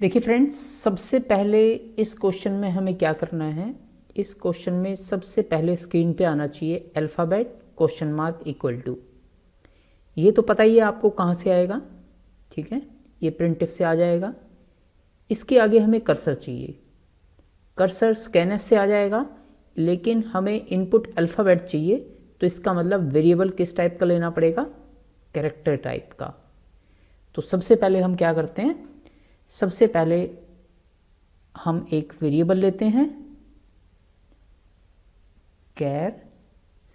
देखिए फ्रेंड्स, सबसे पहले इस क्वेश्चन में हमें क्या करना है। इस क्वेश्चन में सबसे पहले स्क्रीन पे आना चाहिए alphabet question mark equal to. ये तो पता ही है आपको कहाँ से आएगा, ठीक है, ये प्रिंटिफ से आ जाएगा। इसके आगे हमें कर्सर चाहिए, कर्सर स्कैनफ से आ जाएगा, लेकिन हमें इनपुट अल्फ़ाबेट चाहिए। तो इसका मतलब वेरिएबल किस टाइप का लेना पड़ेगा, कैरेक्टर टाइप का। तो सबसे पहले हम क्या करते हैं, सबसे पहले हम एक वेरिएबल लेते हैं कैर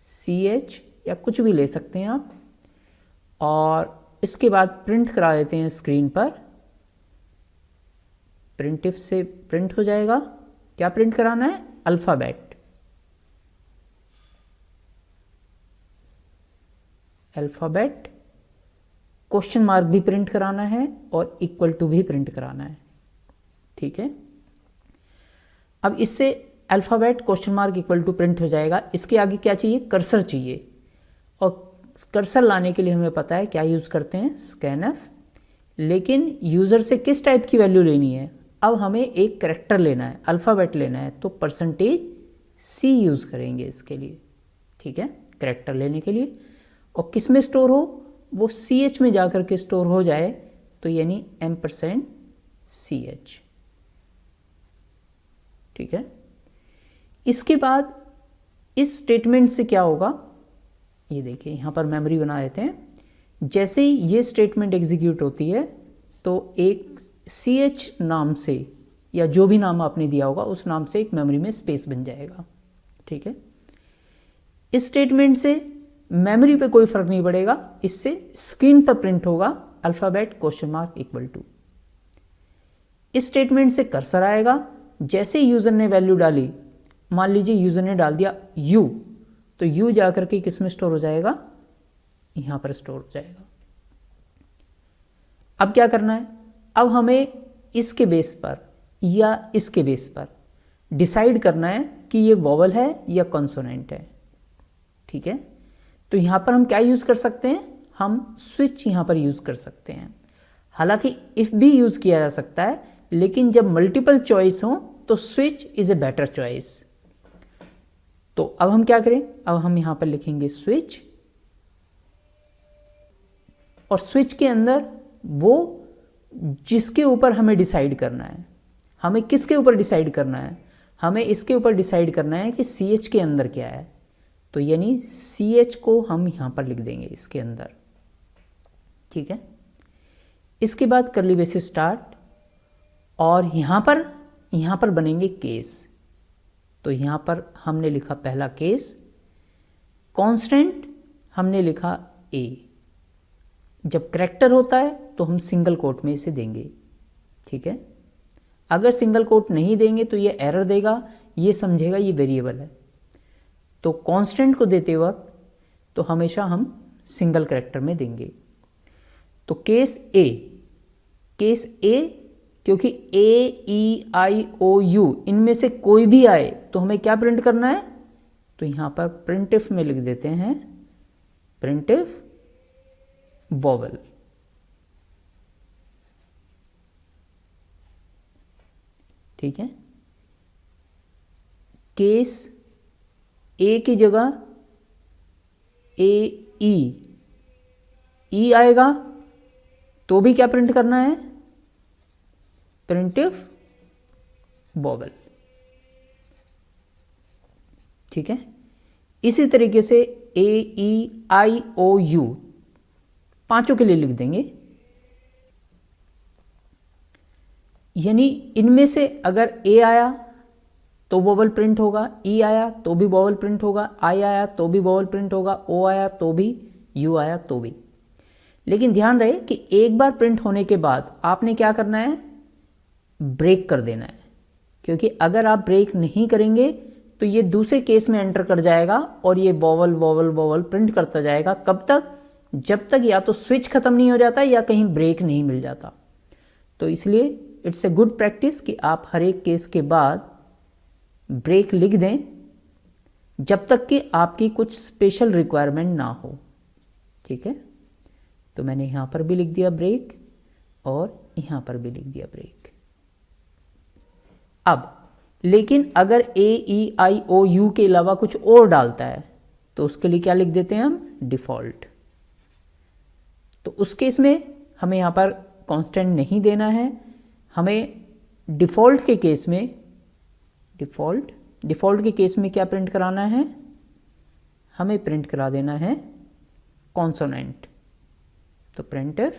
CH या कुछ भी ले सकते हैं आप, और इसके बाद प्रिंट करा देते हैं स्क्रीन पर। प्रिंटिफ से प्रिंट हो जाएगा। क्या प्रिंट कराना है, अल्फ़ाबेट। अल्फ़ाबेट क्वेश्चन मार्क भी प्रिंट कराना है और इक्वल टू भी प्रिंट कराना है, ठीक है। अब इससे alphabet question mark equal to print हो जाएगा। इसके आगे क्या चाहिए, कर्सर चाहिए, और कर्सर लाने के लिए हमें पता है क्या यूज़ करते हैं, स्कैनफ। लेकिन यूज़र से किस टाइप की वैल्यू लेनी है, अब हमें एक कैरेक्टर लेना है, अल्फ़ाबेट लेना है, तो %C यूज़ करेंगे इसके लिए, ठीक है, कैरेक्टर लेने के लिए। और किस में स्टोर हो, वो CH में जाकर के स्टोर हो जाए, तो यानी %CH, ठीक है। इसके बाद इस स्टेटमेंट से क्या होगा, ये देखिए यहाँ पर मेमोरी बना देते हैं। जैसे ही ये स्टेटमेंट एग्जीक्यूट होती है तो एक CH नाम से, या जो भी नाम आपने दिया होगा उस नाम से एक मेमोरी में स्पेस बन जाएगा, ठीक है। इस स्टेटमेंट से मेमोरी पे कोई फर्क नहीं पड़ेगा, इससे स्क्रीन पर प्रिंट होगा alphabet question mark equal to. इस स्टेटमेंट से कर्सर आएगा। जैसे यूज़र ने वैल्यू डाली, मान लीजिए यूज़र ने डाल दिया U, तो U जाकर के किस में स्टोर हो जाएगा, यहाँ पर स्टोर हो जाएगा। अब क्या करना है, अब हमें इसके बेस पर या इसके बेस पर डिसाइड करना है कि ये वॉवल है या कॉन्सोनेंट है, ठीक है। तो यहाँ पर हम क्या यूज़ कर सकते हैं, हम स्विच यहाँ पर यूज़ कर सकते हैं। हालांकि इफ़ भी यूज़ किया जा सकता है, लेकिन जब मल्टीपल चॉइस हो तो switch is a better choice. तो अब हम क्या करें, अब हम यहाँ पर लिखेंगे स्विच, और स्विच के अंदर वो जिसके ऊपर हमें डिसाइड करना है, हमें किसके ऊपर डिसाइड करना है, हमें इसके ऊपर डिसाइड करना है कि CH के अंदर क्या है। तो यानी CH को हम यहाँ पर लिख देंगे इसके अंदर, ठीक है। इसके बाद कर्ली ब्रेसेस स्टार्ट, और यहाँ पर बनेंगे केस। तो यहाँ पर हमने लिखा पहला केस, कांस्टेंट हमने लिखा A। जब कैरेक्टर होता है तो हम सिंगल कोट में इसे देंगे, ठीक है। अगर सिंगल कोट नहीं देंगे तो ये एरर देगा, ये समझेगा ये वेरिएबल है। तो कांस्टेंट को देते वक्त तो हमेशा हम सिंगल कैरेक्टर में देंगे। तो केस A, क्योंकि A, E, I, O, U इनमें से कोई भी आए तो हमें क्या प्रिंट करना है, तो यहाँ पर प्रिंटिफ में लिख देते हैं प्रिंटिफ वॉवल, ठीक है। केस A की जगह E आएगा, तो भी क्या प्रिंट करना है, प्रिंटिफ वॉवल, ठीक है। इसी तरीके से A, E, I, O, U पांचों के लिए लिख देंगे। यानी इनमें से अगर A आया तो वॉवल प्रिंट होगा, E आया तो भी वॉवल प्रिंट होगा, I आया तो भी वॉवल प्रिंट होगा, O आया तो भी, U आया तो भी। लेकिन ध्यान रहे कि एक बार प्रिंट होने के बाद आपने क्या करना है, ब्रेक कर देना है, क्योंकि अगर आप ब्रेक नहीं करेंगे तो ये दूसरे केस में एंटर कर जाएगा और ये वॉवल वॉवल वॉवल प्रिंट करता जाएगा। कब तक, जब तक या तो स्विच खत्म नहीं हो जाता या कहीं ब्रेक नहीं मिल जाता। तो इसलिए इट्स ए गुड प्रैक्टिस कि आप हर एक केस के बाद ब्रेक लिख दें, जब तक कि आपकी कुछ स्पेशल रिक्वायरमेंट ना हो, ठीक है। तो मैंने यहाँ पर भी लिख दिया ब्रेक और यहाँ पर भी लिख दिया ब्रेक। अब लेकिन अगर AEIOU के अलावा कुछ और डालता है तो उसके लिए क्या लिख देते हैं हम, डिफ़ॉल्ट। तो उस केस में हमें यहाँ पर कांस्टेंट नहीं देना है, हमें डिफ़ॉल्ट के केस में डिफ़ॉल्ट के केस में क्या प्रिंट कराना है, हमें प्रिंट करा देना है कॉन्सोनेंट। तो printf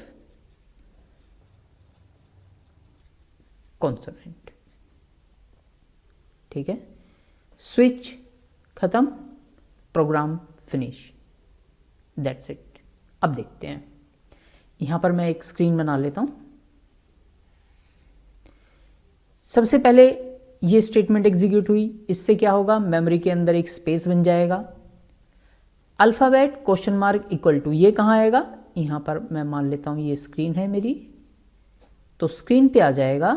कॉन्सोनेंट, ठीक है। स्विच खत्म, प्रोग्राम फिनिश, दैट्स इट। अब देखते हैं, यहां पर मैं एक स्क्रीन बना लेता हूं। सबसे पहले ये स्टेटमेंट एग्जीक्यूट हुई, इससे क्या होगा, मेमोरी के अंदर एक स्पेस बन जाएगा। Alphabet question mark equal to, ये कहाँ आएगा, यहाँ पर मैं मान लेता हूँ ये स्क्रीन है मेरी, तो स्क्रीन पे आ जाएगा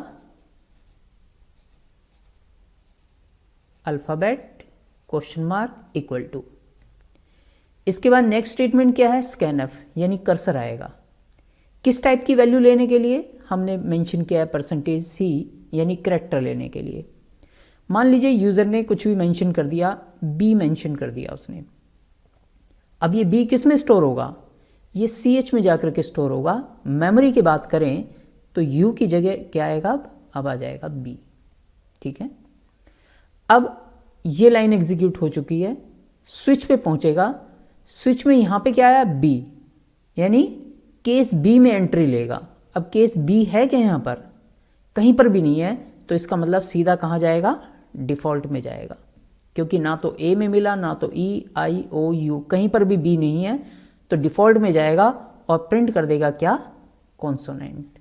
alphabet question mark equal to. इसके बाद नेक्स्ट स्टेटमेंट क्या है, स्कैनफ, यानी कर्सर आएगा। किस टाइप की वैल्यू लेने के लिए, हमने मेंशन किया है %C, यानी करैक्टर लेने के लिए। मान लीजिए यूज़र ने कुछ भी मेंशन कर दिया, B मेंशन कर दिया उसने। अब ये B किस में स्टोर होगा, ये CH में जाकर के स्टोर होगा। मेमोरी की बात करें तो U की जगह क्या आएगा, अब आ जाएगा B, ठीक है। अब ये लाइन एग्जीक्यूट हो चुकी है, स्विच पे पहुंचेगा। स्विच में यहाँ पे क्या आया, B, यानी केस B में एंट्री लेगा। अब केस B है क्या, यहाँ पर कहीं पर भी नहीं है, तो इसका मतलब सीधा कहाँ जाएगा, डिफ़ॉल्ट में जाएगा, क्योंकि ना तो A में मिला, ना तो EIOU, कहीं पर भी B नहीं है, तो डिफ़ॉल्ट में जाएगा और प्रिंट कर देगा क्या, कॉन्सोनेंट।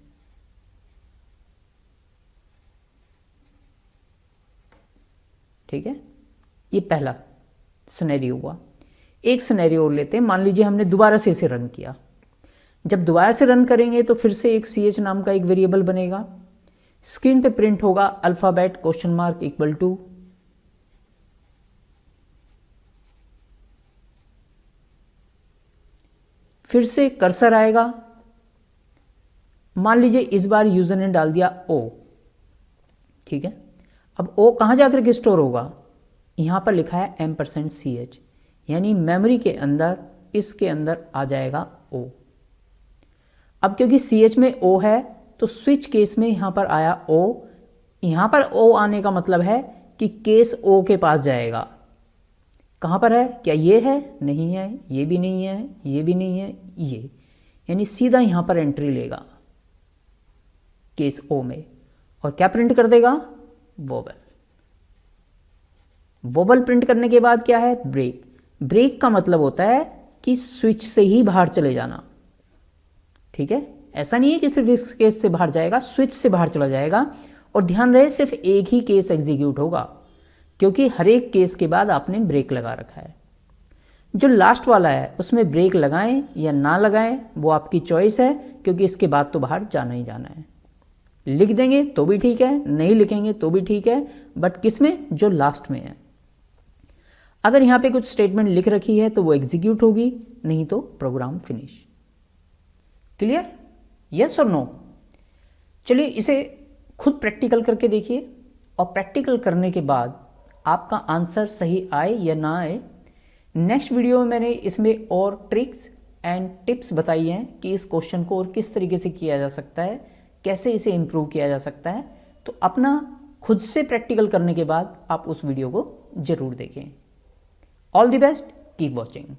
ठीक है, ये पहला सिनेरियो हुआ। एक सिनेरियो और लेते हैं, मान लीजिए हमने दोबारा से इसे रन किया। जब दोबारा से रन करेंगे तो फिर से एक CH नाम का एक वेरिएबल बनेगा। स्क्रीन पे प्रिंट होगा alphabet question mark equal to, फिर से कर्सर आएगा। मान लीजिए इस बार यूजर ने डाल दिया O, ठीक है। अब O कहां जाकर के स्टोर होगा, यहां पर लिखा है %CH, यानी मेमोरी के अंदर, इसके अंदर आ जाएगा O। अब क्योंकि CH में O है तो स्विच केस में यहां पर आया O। यहां पर O आने का मतलब है कि केस O के पास जाएगा। कहां पर है, क्या ये है, नहीं है, ये भी नहीं है, ये भी नहीं है, ये, यानी सीधा यहां पर एंट्री लेगा केस O में, और क्या प्रिंट कर देगा, वोबल। वोबल प्रिंट करने के बाद क्या है, ब्रेक। ब्रेक का मतलब होता है कि स्विच से ही बाहर चले जाना, ठीक है। ऐसा नहीं है कि सिर्फ इस केस से बाहर जाएगा, स्विच से बाहर चला जाएगा। और ध्यान रहे सिर्फ एक ही केस एग्जीक्यूट होगा, क्योंकि हर एक केस के बाद आपने ब्रेक लगा रखा है। जो लास्ट वाला है उसमें ब्रेक लगाएं या ना लगाएं वो आपकी चॉइस है, क्योंकि इसके बाद तो बाहर जाना ही जाना है। लिख देंगे तो भी ठीक है, नहीं लिखेंगे तो भी ठीक है, बट किस में, जो लास्ट में है। अगर यहाँ पे कुछ स्टेटमेंट लिख रखी है तो वो एग्जीक्यूट होगी, नहीं तो प्रोग्राम फिनिश। क्लियर, यस और नो। चलिए इसे खुद प्रैक्टिकल करके देखिए, और प्रैक्टिकल करने के बाद आपका आंसर सही आए या ना आए, नेक्स्ट वीडियो में मैंने इसमें और ट्रिक्स एंड टिप्स बताई हैं कि इस क्वेश्चन को और किस तरीके से किया जा सकता है, कैसे इसे इम्प्रूव किया जा सकता है। तो अपना खुद से प्रैक्टिकल करने के बाद आप उस वीडियो को जरूर देखें। All the best, keep watching.